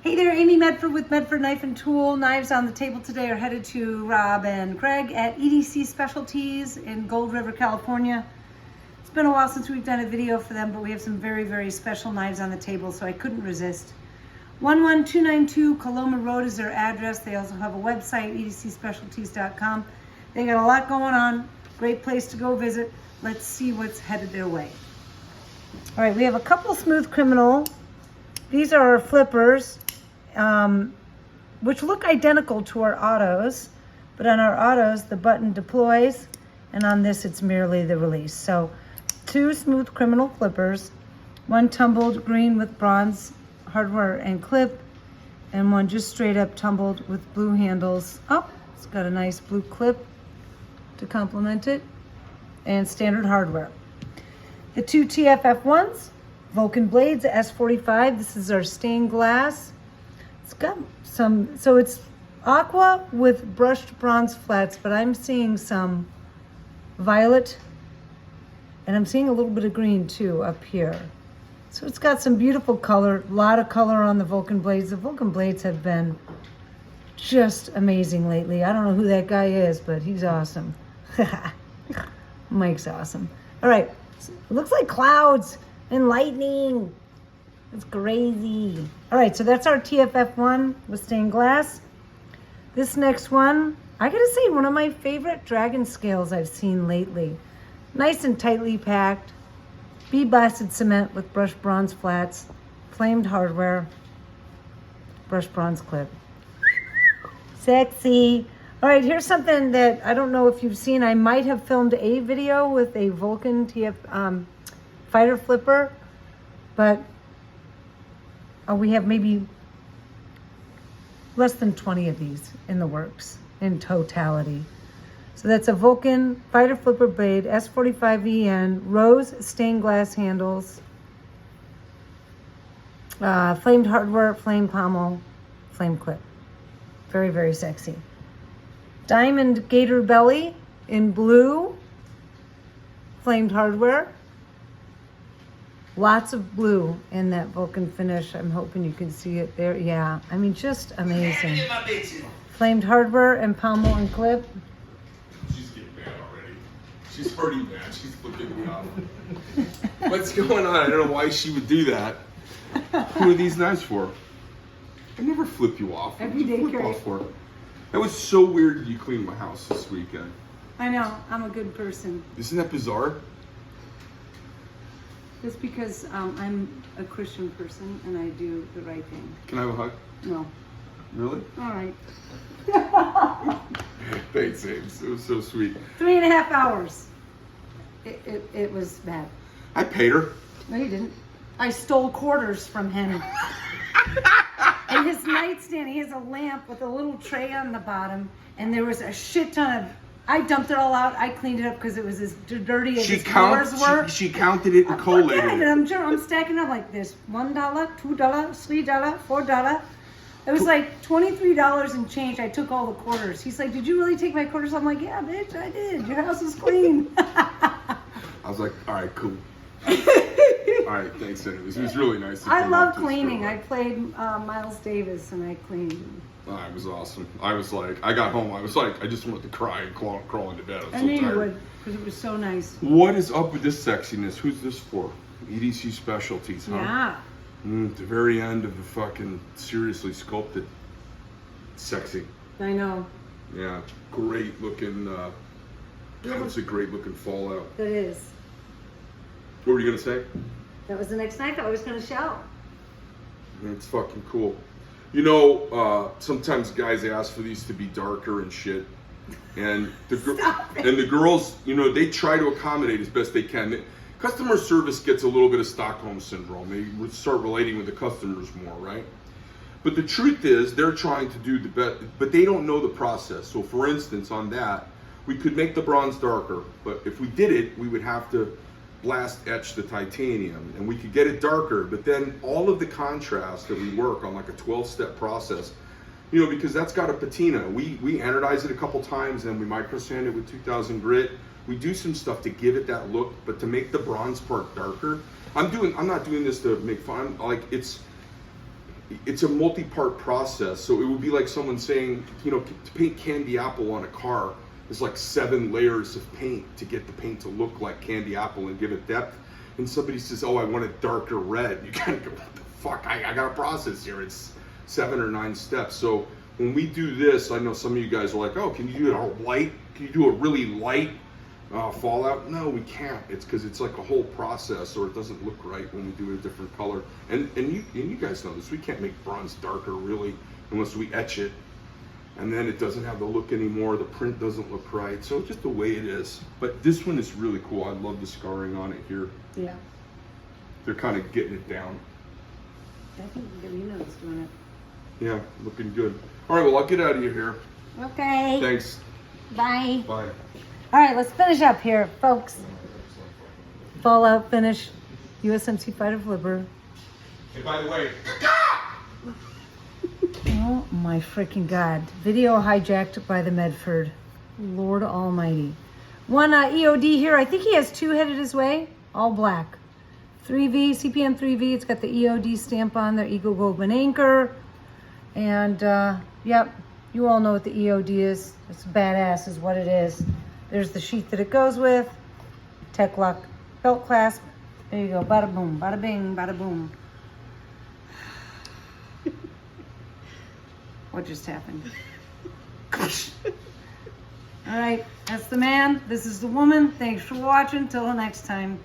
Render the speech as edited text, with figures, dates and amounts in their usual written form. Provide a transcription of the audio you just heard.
Hey there, Amy Medford with Medford Knife and Tool. Knives on the table today are headed to Rob and Greg at EDC Specialties in Gold River, California. It's been a while since we've done a video for them, but we have some very, very special knives on the table, so I couldn't resist. 11292 Coloma Road is their address. They also have a website, edcspecialties.com. They got a lot going on. Great place to go visit. Let's see what's headed their way. All right, we have a couple Smooth Criminal. These are our flippers, which look identical to our autos, but on our autos, the button deploys, and on this, it's merely the release. So, two Smooth Criminal flippers, one tumbled green with bronze hardware and clip, and one just straight up tumbled with blue handles. Oh, it's got a nice blue clip to complement it, and standard hardware. The two TFF ones, Vulcan blades, S45. This is our stained glass. It's got some, so it's aqua with brushed bronze flats, but I'm seeing some violet, and I'm seeing a little bit of green too up here. So it's got some beautiful color, a lot of color on the Vulcan blades. The Vulcan blades have been just amazing lately. I don't know who that guy is, but he's awesome. Mike's awesome. All right, it looks like clouds and lightning. It's crazy. All right, so that's our TFF one with stained glass. This next one, I gotta say, one of my favorite dragon scales I've seen lately. Nice and tightly packed, bead blasted cement with brushed bronze flats, flamed hardware, brushed bronze clip. Sexy. All right, here's something that I don't know if you've seen. I might have filmed a video with a Vulcan fighter flipper, but we have maybe less than 20 of these in the works in totality. So that's a Vulcan fighter flipper blade, S45EN, rose stained glass handles, flamed hardware, flame pommel, flame clip. Very, very sexy. Diamond gator belly in blue, flamed hardware. Lots of blue in that Vulcan finish. I'm hoping you can see it there. Yeah, I mean, just amazing. Flamed hardware and pommel and clip. She's getting mad already. She's already mad. She's flipping me off. What's going on? I don't know why she would do that. Who are these knives for? I never flip you off. Everyday flip carry. off for? That was so weird that you cleaned my house this weekend. I know, I'm a good person. Isn't that bizarre? Just because I'm a Christian person and I do the right thing. Can I have a hug? No. Really? All right. Thanks, Ames. It was so sweet. 3.5 hours. It was bad. I paid her. No, you didn't. I stole quarters from him. And his nightstand, he has a lamp with a little tray on the bottom, and there was a shit ton of, I dumped it all out. I cleaned it up because it was as dirty as his drawers were. She counted it and collated it. I'm stacking up like this. $1, $2, $3, $4. It was like $23 and change. I took all the quarters. He's like, "Did you really take my quarters?" I'm like, "Yeah, bitch, I did. Your house is clean." I was like, all right, cool. All right, thanks anyways. It was really nice. I love cleaning. I played Miles Davis and I cleaned. Oh, it was awesome. I was like, I got home, I was like, I just wanted to cry and crawl into bed. I knew you would, because it was so nice. What is up with this sexiness? Who's this for? EDC Specialties, huh? Yeah. At the very end of the fucking seriously sculpted. Sexy. I know. Yeah, great looking, that was a great looking Fallout. It is. What were you gonna say? That was the next night that I was going to shout. It's fucking cool. You know, sometimes guys ask for these to be darker and shit. And the girls, you know, they try to accommodate as best they can. Customer service gets a little bit of Stockholm syndrome. They would start relating with the customers more, right? But the truth is, they're trying to do the best, but they don't know the process. So for instance, on that, we could make the bronze darker, but if we did it, we would have to blast etch the titanium, and we could get it darker, but then all of the contrast that we work on, like a 12-step process, you know, because that's got a patina. We anodize it a couple times, and we micro sand it with 2000 grit. We do some stuff to give it that look, but to make the bronze part darker, I'm not doing this to make fun. Like, it's it's a multi-part process. So it would be like someone saying, you know, to paint candy apple on a car, there's like 7 layers of paint to get the paint to look like candy apple and give it depth. And somebody says, oh, I want it darker red. You kind of go, what the fuck? I got a process here. It's 7 or 9 steps. So when we do this, I know some of you guys are like, oh, can you do it all light? Can you do a really light fallout? No, we can't. It's because it's like a whole process, or it doesn't look right when we do a different color. And you guys know this. We can't make bronze darker really unless we etch it, and then it doesn't have the look anymore. The print doesn't look right. So it's just the way it is. But this one is really cool. I love the scarring on it here. Yeah. They're kind of getting it down. I think Gavino's doing it. Yeah, looking good. All right, well, I'll get out of your hair. Okay. Thanks. Bye. Bye. All right, let's finish up here, folks. Fallout finish, USMC Fighter Flipper. Hey, by the way. Oh my freaking God. Video hijacked by the Medford. Lord Almighty. One EOD here. I think he has 2 headed his way. All black. 3V, CPM 3V. It's got the EOD stamp on there. Eagle Goldman anchor. And, yep. You all know what the EOD is. It's badass is what it is. There's the sheath that it goes with. Tech Lock belt clasp. There you go. Bada boom. Bada bing. Bada boom. What just happened? All right. That's the man. This is the woman. Thanks for watching. Till the next time.